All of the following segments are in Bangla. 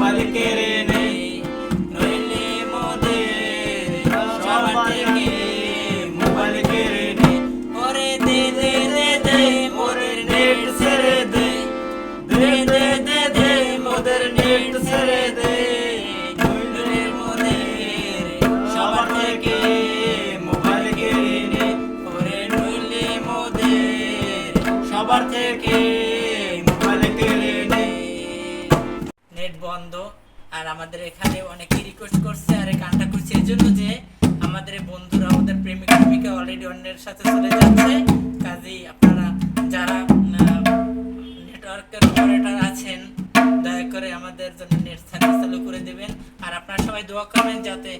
মোবাইল কেড়ে নেই, নইলে মোদের সবার থেকে মোবাইল কেড়ে নেই। ওরে দে দে দে দে মোদের নেট ছেড়ে দে, দে দে দে দে মোদের নেট ছেড়ে দে, নইলে মোদের সবার থেকে মোবাইল কেড়ে নেই। ওরে নইলে মোদের সবার থেকে মোবাইল কেড়ে নেই। নেট বন্ধ। আর আমাদের এখানে অনেকে রিকোয়েস্ট করছে আর এই গানটা করছে এই জন্য যে আমাদের বন্ধুরা আমাদের প্রেমিক প্রেমিকা অলরেডি অন্যের সাথে চলে যাচ্ছে। কাজেই আপনারা যারা নেটওয়ার্কের অপারেটর আছেন দয়া করে আমাদের জন্য নেট চালু করে দেবেন। আর আপনারা সবাই দোয়া করবেন যাতে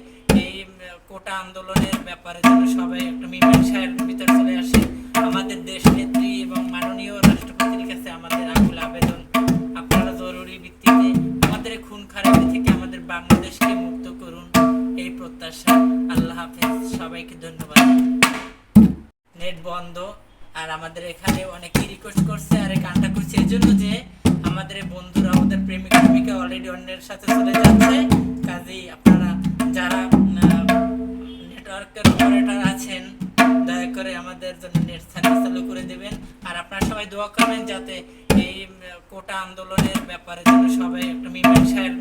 এই কোটা আন্দোলনের ব্যাপারে যেন সবাই একটা মীমাংসার ভিতর চলে আসে। আমাদের দেশ নেত্রী এবং মাননীয় রাষ্ট্রপতির কাছে আমাদের আকুল আবেদন, আপনারা জরুরি ভিত্তিতে আমাদের খুন খারাপি থেকে আমাদের বাংলাদেশকে মুক্ত করুন, এই প্রত্যাশা। আল্লাহ হাফেজ, সবাইকে ধন্যবাদ। নেট বন্ধ। আর আমাদের এখানে অনেকে রিকোয়েস্ট করছে আর এই গানটা করছে এই জন্য যে আমাদের বন্ধুরা আমাদের প্রেমিক প্রেমিকা অলরেডি অন্যের সাথে চলে যাচ্ছে। কাজেই আপনারা যারা নেটওয়ার্কের অপারেটর আছেন দয়া করে আমাদের জন্য নেট চালু করে দেবেন। আর আপনারা সবাই দোয়া করবেন যাতে এই কোটা আন্দোলনের ব্যাপারে যেন সবাই একটা মীমাংসার